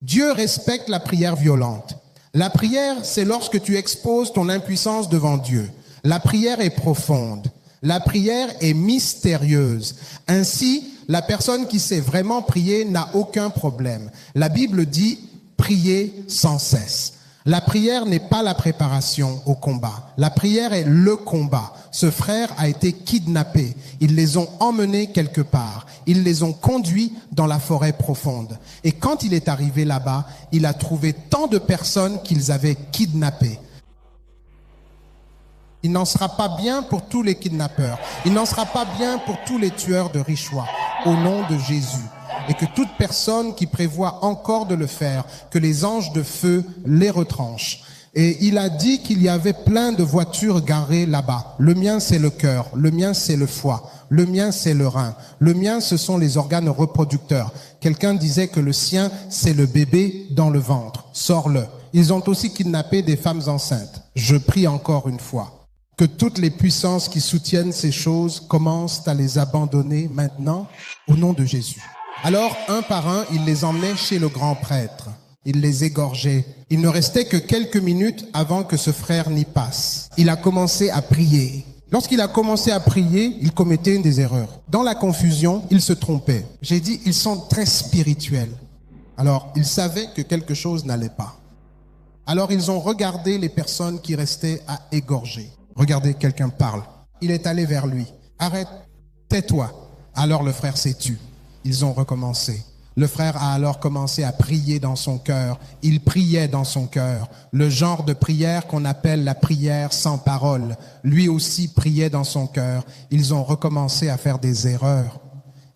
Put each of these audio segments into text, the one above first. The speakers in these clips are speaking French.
Dieu respecte la prière violente. La prière, c'est lorsque tu exposes ton impuissance devant Dieu. La prière est profonde. La prière est mystérieuse. Ainsi, la personne qui sait vraiment prier n'a aucun problème. La Bible dit « prier sans cesse ». La prière n'est pas la préparation au combat. La prière est le combat. Ce frère a été kidnappé. Ils les ont emmenés quelque part. Ils les ont conduits dans la forêt profonde. Et quand il est arrivé là-bas, il a trouvé tant de personnes qu'ils avaient kidnappées. Il n'en sera pas bien pour tous les kidnappeurs. Il n'en sera pas bien pour tous les tueurs de Richois. Au nom de Jésus. Et que toute personne qui prévoit encore de le faire, que les anges de feu les retranchent. Et il a dit qu'il y avait plein de voitures garées là-bas. Le mien, c'est le cœur. Le mien, c'est le foie. Le mien, c'est le rein. Le mien, ce sont les organes reproducteurs. Quelqu'un disait que le sien, c'est le bébé dans le ventre. Sors-le. Ils ont aussi kidnappé des femmes enceintes. Je prie encore une fois que toutes les puissances qui soutiennent ces choses commencent à les abandonner maintenant au nom de Jésus. Alors, un par un, il les emmenait chez le grand prêtre. Il les égorgeait. Il ne restait que quelques minutes avant que ce frère n'y passe. Il a commencé à prier. Lorsqu'il a commencé à prier, il commettait une des erreurs. Dans la confusion, il se trompait. J'ai dit, ils sont très spirituels. Alors, ils savaient que quelque chose n'allait pas. Alors, ils ont regardé les personnes qui restaient à égorger. Regardez, quelqu'un parle. Il est allé vers lui. Arrête, tais-toi. Alors le frère s'est tu. Ils ont recommencé. Le frère a alors commencé à prier dans son cœur. Il priait dans son cœur. Le genre de prière qu'on appelle la prière sans parole. Lui aussi priait dans son cœur. Ils ont recommencé à faire des erreurs.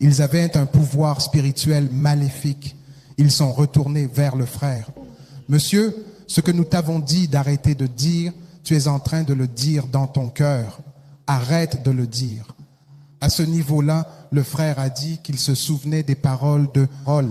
Ils avaient un pouvoir spirituel maléfique. Ils sont retournés vers le frère. Monsieur, ce que nous t'avons dit d'arrêter de dire, tu es en train de le dire dans ton cœur. Arrête de le dire. À ce niveau-là, le frère a dit qu'il se souvenait des paroles de Paul.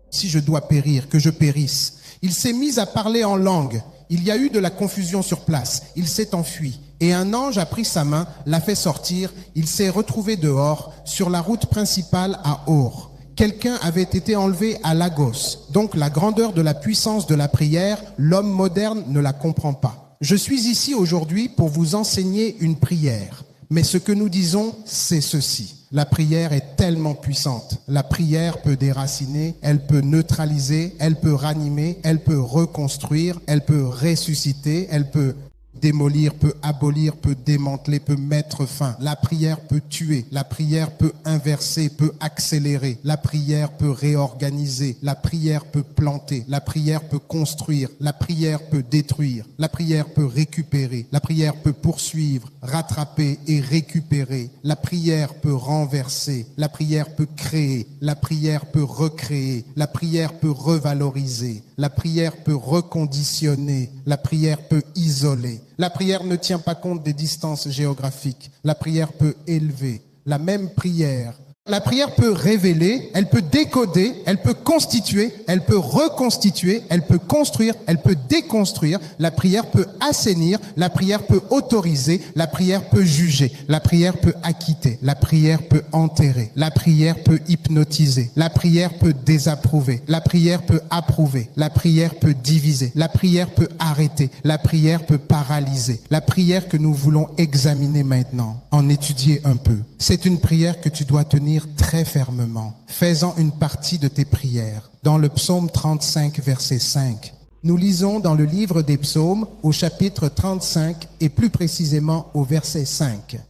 Si je dois périr, que je périsse. Il s'est mis à parler en langue. Il y a eu de la confusion sur place. Il s'est enfui. Et un ange a pris sa main, l'a fait sortir. Il s'est retrouvé dehors, sur la route principale à Or. Quelqu'un avait été enlevé à Lagos. Donc la grandeur de la puissance de la prière, l'homme moderne ne la comprend pas. Je suis ici aujourd'hui pour vous enseigner une prière. Mais ce que nous disons, c'est ceci. La prière est tellement puissante. La prière peut déraciner, elle peut neutraliser, elle peut ranimer, elle peut reconstruire, elle peut ressusciter, elle peut démolir, peut abolir, peut démanteler, peut mettre fin. La prière peut tuer, la prière peut inverser, peut accélérer, la prière peut réorganiser, la prière peut planter, la prière peut construire, la prière peut détruire, la prière peut récupérer, la prière peut poursuivre, rattraper et récupérer, la prière peut renverser, la prière peut créer, la prière peut recréer, la prière peut revaloriser, la prière peut reconditionner, la prière peut isoler. La prière ne tient pas compte des distances géographiques. La prière peut élever. La même prière. La prière peut révéler, elle peut décoder, elle peut constituer, elle peut reconstituer, elle peut construire, elle peut déconstruire. La prière peut assainir, la prière peut autoriser, la prière peut juger, la prière peut acquitter, la prière peut enterrer, la prière peut hypnotiser, la prière peut désapprouver, la prière peut approuver, la prière peut diviser, la prière peut arrêter, la prière peut paralyser. La prière que nous voulons examiner maintenant, en étudier un peu. C'est une prière que tu dois tenir très fermement. Fais-en une partie de tes prières. Dans le psaume 35, verset 5. Nous lisons dans le livre des psaumes au chapitre 35 et plus précisément au verset 5.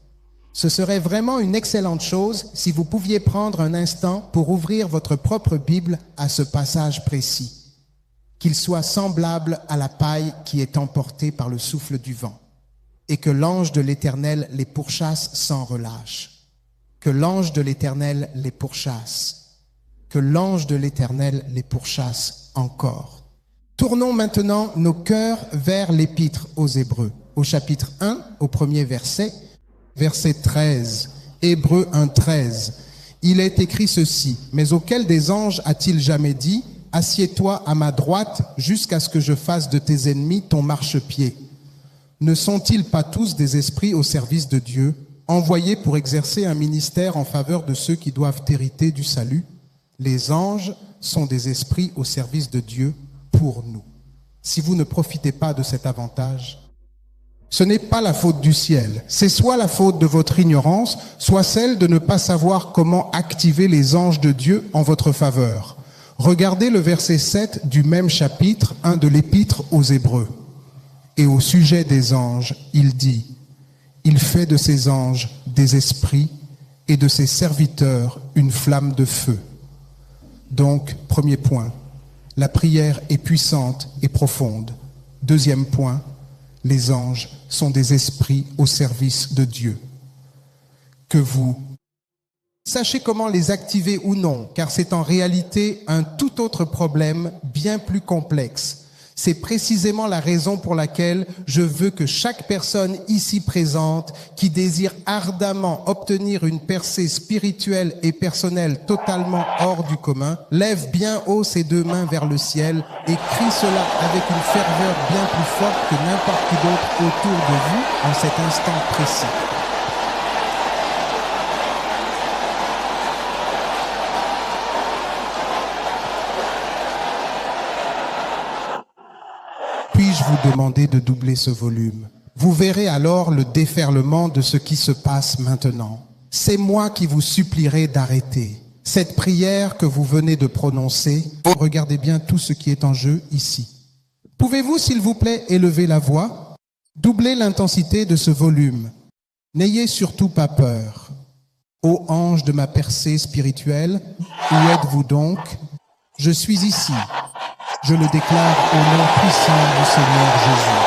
Ce serait vraiment une excellente chose si vous pouviez prendre un instant pour ouvrir votre propre Bible à ce passage précis. Qu'il soit semblable à la paille qui est emportée par le souffle du vent et que l'ange de l'Éternel les pourchasse sans relâche. Que l'ange de l'Éternel les pourchasse. Que l'ange de l'Éternel les pourchasse encore. Tournons maintenant nos cœurs vers l'épître aux Hébreux. Au chapitre 1, au premier verset, verset 13. Hébreux 1, 13. Il est écrit ceci. Mais auquel des anges a-t-il jamais dit, assieds-toi à ma droite jusqu'à ce que je fasse de tes ennemis ton marchepied? Ne sont-ils pas tous des esprits au service de Dieu, envoyés pour exercer un ministère en faveur de ceux qui doivent hériter du salut? Les anges sont des esprits au service de Dieu pour nous. Si vous ne profitez pas de cet avantage, ce n'est pas la faute du ciel. C'est soit la faute de votre ignorance, soit celle de ne pas savoir comment activer les anges de Dieu en votre faveur. Regardez le verset 7 du même chapitre 1 de l'Épître aux Hébreux. Et au sujet des anges, il dit, « Il fait de ses anges des esprits et de ses serviteurs une flamme de feu. » Donc, premier point, la prière est puissante et profonde. Deuxième point, les anges sont des esprits au service de Dieu. Que vous sachez comment les activer ou non, car c'est en réalité un tout autre problème bien plus complexe. C'est précisément la raison pour laquelle je veux que chaque personne ici présente qui désire ardemment obtenir une percée spirituelle et personnelle totalement hors du commun, lève bien haut ses deux mains vers le ciel et crie cela avec une ferveur bien plus forte que n'importe qui d'autre autour de vous en cet instant précis. Puis-je vous demander de doubler ce volume? Vous verrez alors le déferlement de ce qui se passe maintenant. C'est moi qui vous supplierai d'arrêter. Cette prière que vous venez de prononcer, regardez bien tout ce qui est en jeu ici. Pouvez-vous, s'il vous plaît, élever la voix? Doublez l'intensité de ce volume. N'ayez surtout pas peur. Ô ange de ma percée spirituelle, où êtes-vous donc? Je suis ici. Je le déclare au nom puissant du Seigneur Jésus.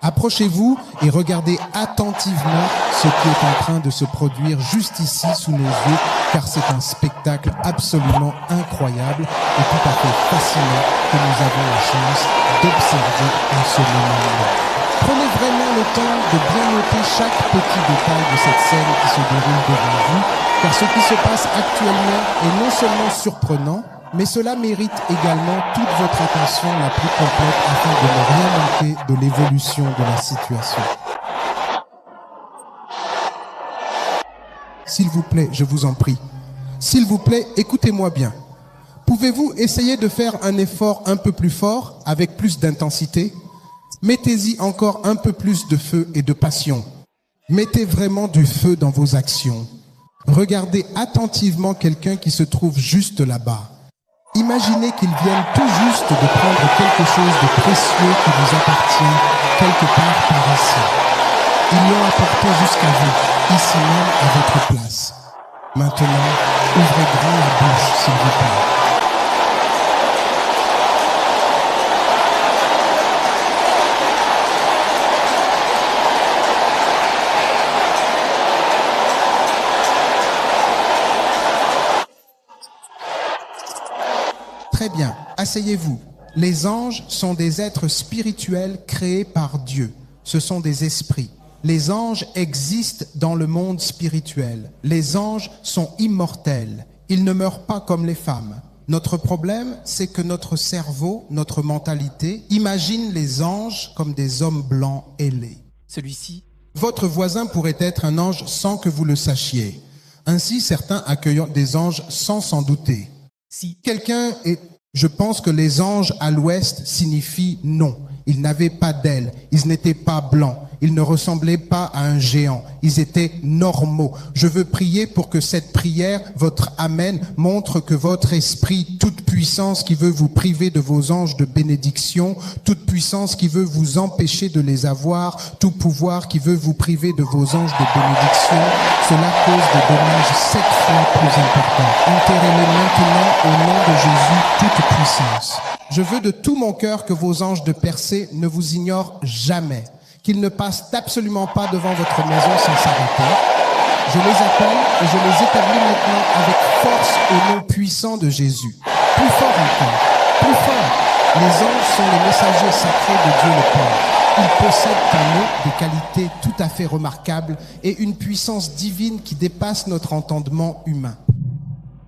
Approchez-vous et regardez attentivement ce qui est en train de se produire juste ici sous nos yeux, car c'est un spectacle absolument incroyable et tout à fait fascinant que nous avons la chance d'observer en ce moment-là. Prenez vraiment le temps de bien noter chaque petit détail de cette scène qui se déroule devant vous, car ce qui se passe actuellement est non seulement surprenant, mais cela mérite également toute votre attention la plus complète afin de ne rien manquer de l'évolution de la situation. S'il vous plaît, je vous en prie, s'il vous plaît, écoutez-moi bien. Pouvez-vous essayer de faire un effort un peu plus fort, avec plus d'intensité ? Mettez-y encore un peu plus de feu et de passion. Mettez vraiment du feu dans vos actions. Regardez attentivement quelqu'un qui se trouve juste là-bas. Imaginez qu'il vienne tout juste de prendre quelque chose de précieux qui vous appartient quelque part par ici. Ils l'ont apporté jusqu'à vous, ici même à votre place. Maintenant, ouvrez grand la bouche, s'il vous plaît. Très bien, asseyez-vous. Les anges sont des êtres spirituels créés par Dieu. Ce sont des esprits. Les anges existent dans le monde spirituel. Les anges sont immortels. Ils ne meurent pas comme les femmes. Notre problème, c'est que notre cerveau, notre mentalité, imagine les anges comme des hommes blancs ailés. Celui-ci. Votre voisin pourrait être un ange sans que vous le sachiez. Ainsi, certains accueillent des anges sans s'en douter. Si Quelqu'un est... Je pense que les anges à l'ouest signifient non. Ils n'avaient pas d'ailes. Ils n'étaient pas blancs. Ils ne ressemblaient pas à un géant. Ils étaient normaux. Je veux prier pour que cette prière, votre Amen, montre que votre esprit, toute puissance qui veut vous priver de vos anges de bénédiction, toute puissance qui veut vous empêcher de les avoir, tout pouvoir qui veut vous priver de vos anges de bénédiction, cela cause des dommages 7 fois plus importants. Enterrez-les maintenant au nom de Jésus, toute puissance. Je veux de tout mon cœur que vos anges de percée ne vous ignorent jamais, qu'ils ne passent absolument pas devant votre maison sans s'arrêter. Je les appelle et je les établis maintenant avec force au nom puissant de Jésus. Plus fort encore, plus fort. Les anges sont les messagers sacrés de Dieu le Père. Ils possèdent en eux des qualités tout à fait remarquables et une puissance divine qui dépasse notre entendement humain.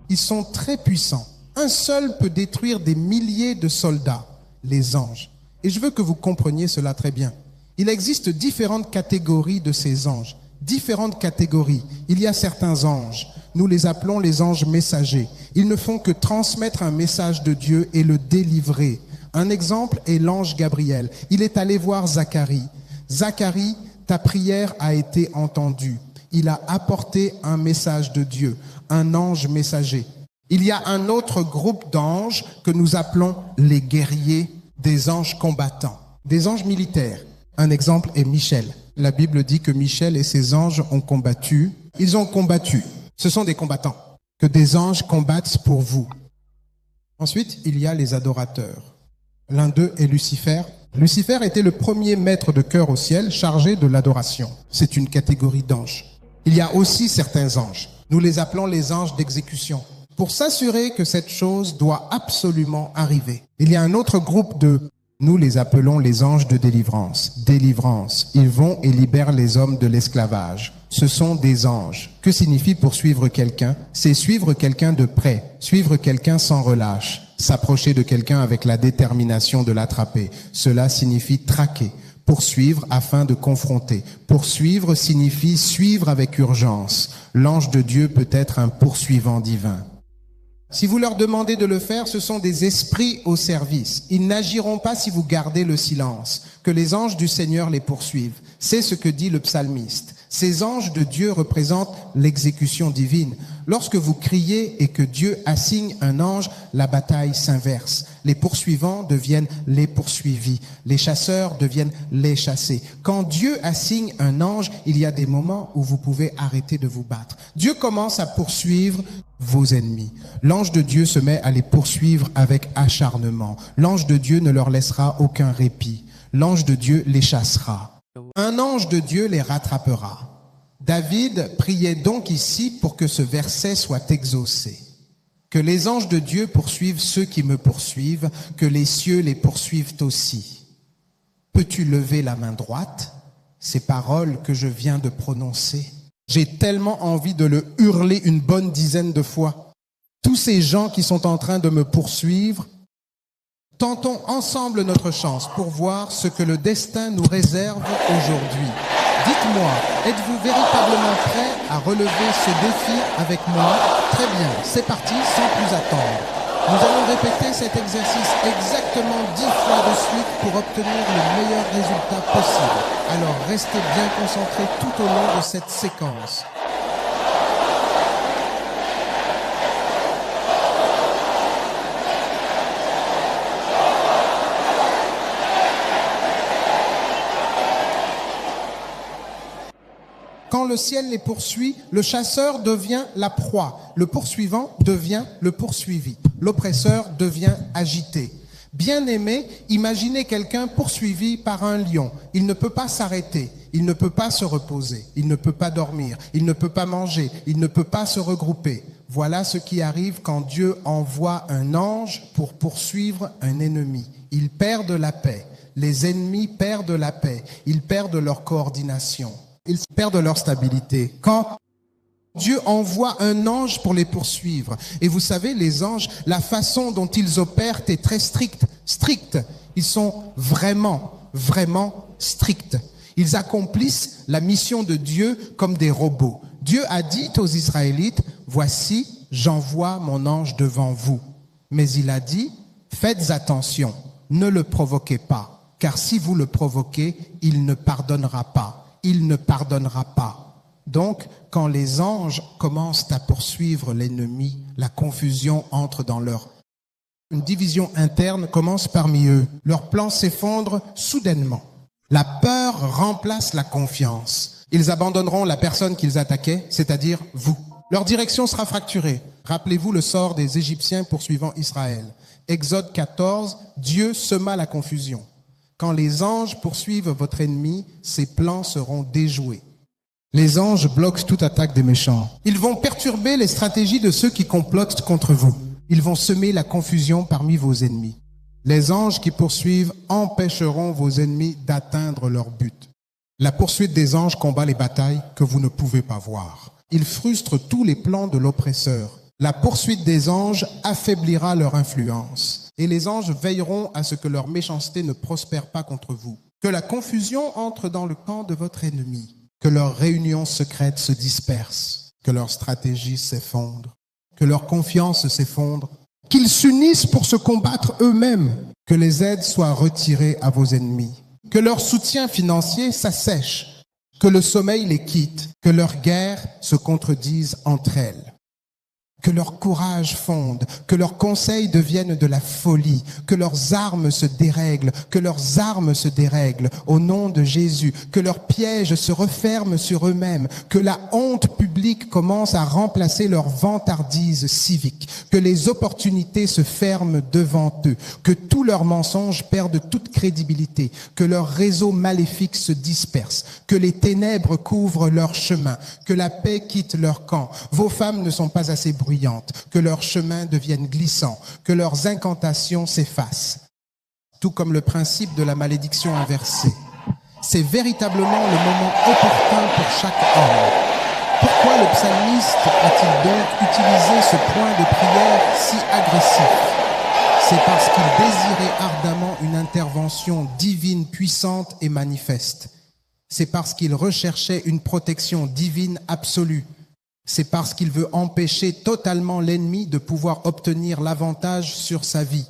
Ils sont très puissants. Un seul peut détruire des milliers de soldats, les anges. Et je veux que vous compreniez cela très bien. Il existe différentes catégories de ces anges. Différentes catégories. Il y a certains anges. Nous les appelons les anges messagers. Ils ne font que transmettre un message de Dieu et le délivrer. Un exemple est l'ange Gabriel. Il est allé voir Zacharie. Zacharie, ta prière a été entendue. Il a apporté un message de Dieu, un ange messager. Il y a un autre groupe d'anges que nous appelons les guerriers, des anges combattants, des anges militaires. Un exemple est Michel. La Bible dit que Michel et ses anges ont combattu. Ils ont combattu. Ce sont des combattants. Que des anges combattent pour vous. Ensuite, il y a les adorateurs. L'un d'eux est Lucifer. Lucifer était le premier maître de chœur au ciel chargé de l'adoration. C'est une catégorie d'anges. Il y a aussi certains anges. Nous les appelons les anges d'exécution. Pour s'assurer que cette chose doit absolument arriver. Il y a un autre groupe nous les appelons les anges de délivrance. Délivrance. Ils vont et libèrent les hommes de l'esclavage. Ce sont des anges. Que signifie poursuivre quelqu'un? C'est suivre quelqu'un de près, suivre quelqu'un sans relâche, s'approcher de quelqu'un avec la détermination de l'attraper. Cela signifie traquer, poursuivre afin de confronter. Poursuivre signifie suivre avec urgence. L'ange de Dieu peut être un poursuivant divin. Si vous leur demandez de le faire, ce sont des esprits au service. Ils n'agiront pas si vous gardez le silence. Que les anges du Seigneur les poursuivent. C'est ce que dit le psalmiste. Ces anges de Dieu représentent l'exécution divine. Lorsque vous criez et que Dieu assigne un ange, la bataille s'inverse. Les poursuivants deviennent les poursuivis. Les chasseurs deviennent les chassés. Quand Dieu assigne un ange, il y a des moments où vous pouvez arrêter de vous battre. Dieu commence à poursuivre vos ennemis. L'ange de Dieu se met à les poursuivre avec acharnement. L'ange de Dieu ne leur laissera aucun répit. L'ange de Dieu les chassera. Un ange de Dieu les rattrapera. David priait donc ici pour que ce verset soit exaucé. Que les anges de Dieu poursuivent ceux qui me poursuivent, que les cieux les poursuivent aussi. Peux-tu lever la main droite? Ces paroles que je viens de prononcer. J'ai tellement envie de le hurler une bonne dizaine de fois. Tous ces gens qui sont en train de me poursuivre, tentons ensemble notre chance pour voir ce que le destin nous réserve aujourd'hui. Dites-moi, êtes-vous véritablement prêt à relever ce défi avec moi? Très bien, c'est parti, sans plus attendre. Nous allons répéter cet exercice exactement 10 fois de suite pour obtenir le meilleur résultat possible. Alors restez bien concentrés tout au long de cette séquence. Quand le ciel les poursuit, le chasseur devient la proie. Le poursuivant devient le poursuivi. L'oppresseur devient agité. Bien-aimé, imaginez quelqu'un poursuivi par un lion. Il ne peut pas s'arrêter, il ne peut pas se reposer, il ne peut pas dormir, il ne peut pas manger, il ne peut pas se regrouper. Voilà ce qui arrive quand Dieu envoie un ange pour poursuivre un ennemi. Ils perdent la paix. Les ennemis perdent la paix. Ils perdent leur coordination. Ils perdent leur stabilité. Quand Dieu envoie un ange pour les poursuivre. Et vous savez, les anges, la façon dont ils opèrent est très stricte. Ils sont vraiment stricts. Ils accomplissent la mission de Dieu comme des robots. Dieu a dit aux Israélites, voici, j'envoie mon ange devant vous. Mais il a dit, faites attention, ne le provoquez pas, car si vous le provoquez, il ne pardonnera pas. Il ne pardonnera pas. Donc, quand les anges commencent à poursuivre l'ennemi, la confusion entre dans une division interne commence parmi eux. Leur plan s'effondre soudainement. La peur remplace la confiance. Ils abandonneront la personne qu'ils attaquaient, c'est-à-dire vous. Leur direction sera fracturée. Rappelez-vous le sort des Égyptiens poursuivant Israël. Exode 14, Dieu sema la confusion. Quand les anges poursuivent votre ennemi, ses plans seront déjoués. Les anges bloquent toute attaque des méchants. Ils vont perturber les stratégies de ceux qui complotent contre vous. Ils vont semer la confusion parmi vos ennemis. Les anges qui poursuivent empêcheront vos ennemis d'atteindre leur but. La poursuite des anges combat les batailles que vous ne pouvez pas voir. Ils frustrent tous les plans de l'oppresseur. La poursuite des anges affaiblira leur influence. Et les anges veilleront à ce que leur méchanceté ne prospère pas contre vous. Que la confusion entre dans le camp de votre ennemi. Que leurs réunions secrètes se dispersent. Que leurs stratégies s'effondrent. Que leur confiance s'effondre. Qu'ils s'unissent pour se combattre eux-mêmes. Que les aides soient retirées à vos ennemis. Que leur soutien financier s'assèche. Que le sommeil les quitte. Que leurs guerres se contredisent entre elles. Que leur courage fonde, que leurs conseils deviennent de la folie, que leurs armes se dérèglent, au nom de Jésus, que leurs pièges se referment sur eux-mêmes, que la honte publique commence à remplacer leur vantardise civique, que les opportunités se ferment devant eux, que tous leurs mensonges perdent toute crédibilité, que leur réseau maléfique se disperse, que les ténèbres couvrent leur chemin, que la paix quitte leur camp. Vos femmes ne sont pas assez bruyantes, que leurs chemins deviennent glissants, que leurs incantations s'effacent, tout comme le principe de la malédiction inversée. C'est véritablement le moment opportun pour chaque homme. Pourquoi le psalmiste a-t-il donc utilisé ce point de prière si agressif? C'est parce qu'il désirait ardemment une intervention divine, puissante et manifeste. C'est parce qu'il recherchait une protection divine absolue. C'est parce qu'il veut empêcher totalement l'ennemi de pouvoir obtenir l'avantage sur sa vie.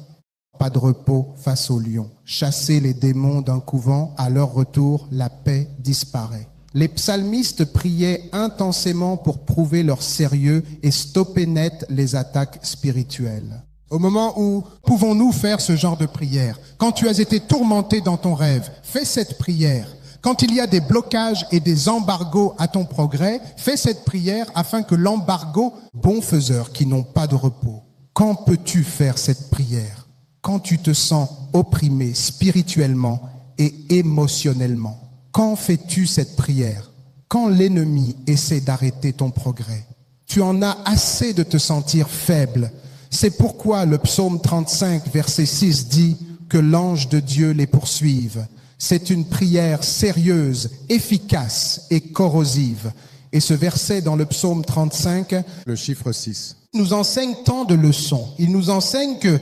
Pas de repos face aux lions. Chasser les démons d'un couvent, à leur retour, la paix disparaît. Les psalmistes priaient intensément pour prouver leur sérieux et stopper net les attaques spirituelles. Au moment où pouvons-nous faire ce genre de prière? Quand tu as été tourmenté dans ton rêve, fais cette prière. Quand il y a des blocages et des embargos à ton progrès, fais cette prière afin que l'embargo, bons faiseurs qui n'ont pas de repos. Quand peux-tu faire cette prière? Quand tu te sens opprimé spirituellement et émotionnellement. Quand fais-tu cette prière? Quand l'ennemi essaie d'arrêter ton progrès. Tu en as assez de te sentir faible. C'est pourquoi le psaume 35, verset 6 dit que l'ange de Dieu les poursuive. C'est une prière sérieuse, efficace et corrosive. Et ce verset dans le psaume 35, le chiffre 6, nous enseigne tant de leçons. Il nous enseigne que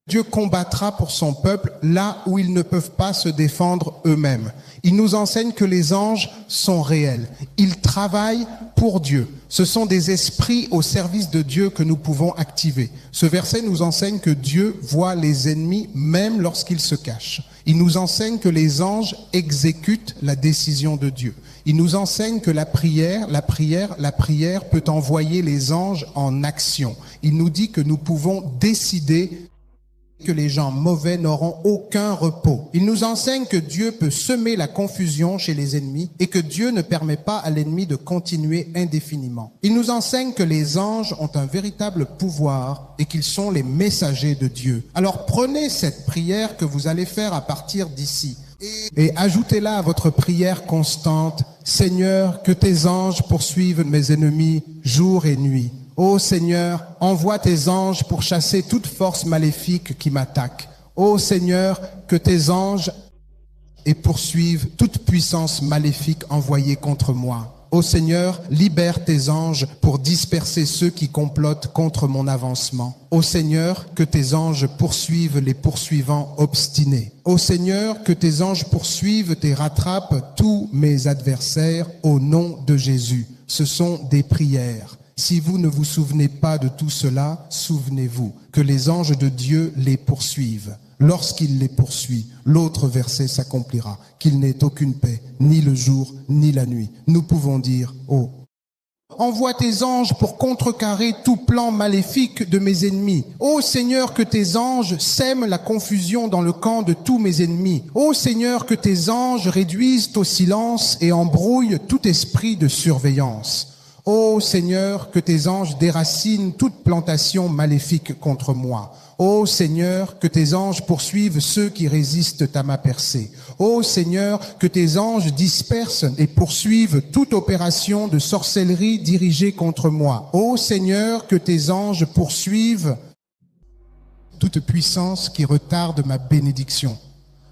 Dieu combattra pour son peuple là où ils ne peuvent pas se défendre eux-mêmes. Il nous enseigne que les anges sont réels. Ils travaillent pour Dieu. Ce sont des esprits au service de Dieu que nous pouvons activer. Ce verset nous enseigne que Dieu voit les ennemis même lorsqu'ils se cachent. Il nous enseigne que les anges exécutent la décision de Dieu. Il nous enseigne que la prière peut envoyer les anges en action. Il nous dit que nous pouvons décider que les gens mauvais n'auront aucun repos. Il nous enseigne que Dieu peut semer la confusion chez les ennemis et que Dieu ne permet pas à l'ennemi de continuer indéfiniment. Il nous enseigne que les anges ont un véritable pouvoir et qu'ils sont les messagers de Dieu. Alors prenez cette prière que vous allez faire à partir d'ici et ajoutez-la à votre prière constante. Seigneur, que tes anges poursuivent mes ennemis jour et nuit. Ô Seigneur, envoie tes anges pour chasser toute force maléfique qui m'attaque. Ô Seigneur, que tes anges et poursuivent toute puissance maléfique envoyée contre moi. Ô Seigneur, libère tes anges pour disperser ceux qui complotent contre mon avancement. Ô Seigneur, que tes anges poursuivent les poursuivants obstinés. Ô Seigneur, que tes anges poursuivent et rattrapent tous mes adversaires au nom de Jésus. Ce sont des prières. Si vous ne vous souvenez pas de tout cela, souvenez-vous que les anges de Dieu les poursuivent. Lorsqu'il les poursuit, l'autre verset s'accomplira, qu'il n'ait aucune paix, ni le jour, ni la nuit. Nous pouvons dire, oh, envoie tes anges pour contrecarrer tout plan maléfique de mes ennemis. Ô Seigneur, que tes anges sèment la confusion dans le camp de tous mes ennemis. Ô Seigneur, que tes anges réduisent au silence et embrouillent tout esprit de surveillance. Ô Seigneur, que tes anges déracinent toute plantation maléfique contre moi. Ô Seigneur, que tes anges poursuivent ceux qui résistent à ma percée. Ô Seigneur, que tes anges dispersent et poursuivent toute opération de sorcellerie dirigée contre moi. Ô Seigneur, que tes anges poursuivent toute puissance qui retarde ma bénédiction.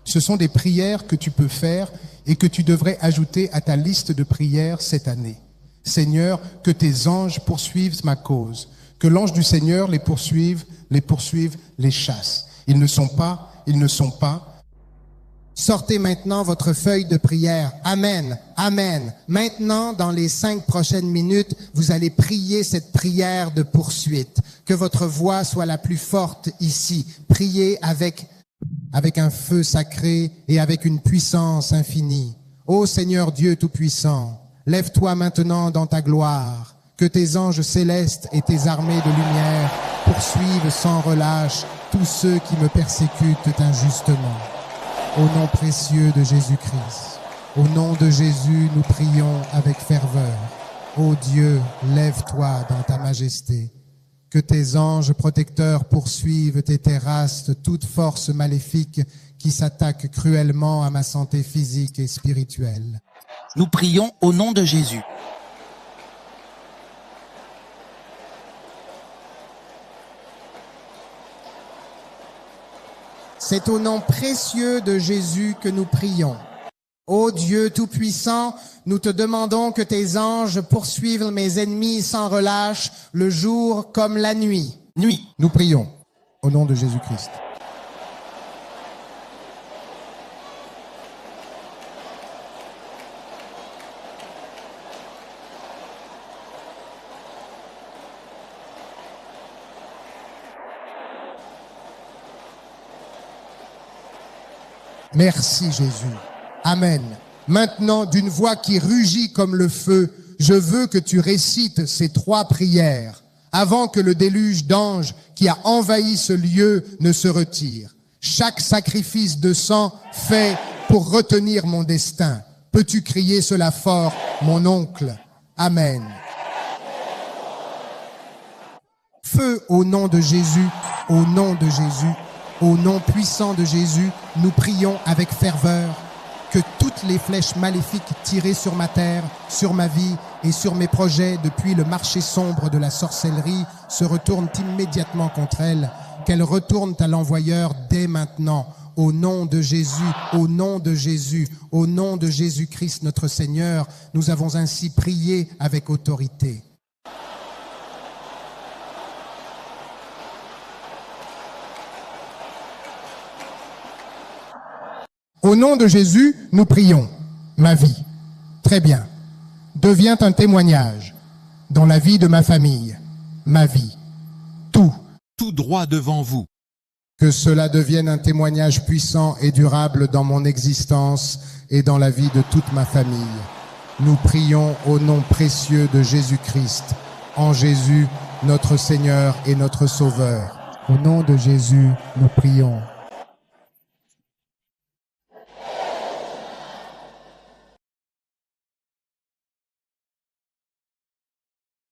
Ce sont des prières que tu peux faire et que tu devrais ajouter à ta liste de prières cette année. Seigneur, que tes anges poursuivent ma cause, que l'ange du Seigneur les poursuive, les chasse. Ils ne sont pas Sortez maintenant votre feuille de prière. Amen. Amen. Maintenant, dans les 5 prochaines minutes, vous allez prier cette prière de poursuite. Que votre voix soit la plus forte ici. Priez avec un feu sacré et avec une puissance infinie. Ô Seigneur Dieu Tout-Puissant, lève-toi maintenant dans ta gloire. Que tes anges célestes et tes armées de lumière poursuivent sans relâche tous ceux qui me persécutent injustement. Au nom précieux de Jésus-Christ, au nom de Jésus, nous prions avec ferveur. Ô Dieu, lève-toi dans ta majesté. Que tes anges protecteurs poursuivent et terrassent toute force maléfique qui s'attaque cruellement à ma santé physique et spirituelle. Nous prions au nom de Jésus. C'est au nom précieux de Jésus que nous prions. Ô Dieu Tout-Puissant, nous te demandons que tes anges poursuivent mes ennemis sans relâche, le jour comme la nuit. Nuit. Nous prions au nom de Jésus-Christ. Merci Jésus. Amen. Maintenant, d'une voix qui rugit comme le feu, je veux que tu récites ces 3 prières avant que le déluge d'anges qui a envahi ce lieu ne se retire. Chaque sacrifice de sang fait pour retenir mon destin. Peux-tu crier cela fort, mon oncle? Amen. Feu au nom de Jésus, au nom de Jésus. Au nom puissant de Jésus, nous prions avec ferveur que toutes les flèches maléfiques tirées sur ma terre, sur ma vie et sur mes projets depuis le marché sombre de la sorcellerie se retournent immédiatement contre elles, qu'elles retournent à l'envoyeur dès maintenant. Au nom de Jésus, au nom de Jésus, au nom de Jésus-Christ notre Seigneur, nous avons ainsi prié avec autorité. Au nom de Jésus, nous prions. Ma vie, très bien, devient un témoignage dans la vie de ma famille. Ma vie, tout droit devant vous. Que cela devienne un témoignage puissant et durable dans mon existence et dans la vie de toute ma famille. Nous prions au nom précieux de Jésus-Christ, en Jésus, notre Seigneur et notre Sauveur. Au nom de Jésus, nous prions.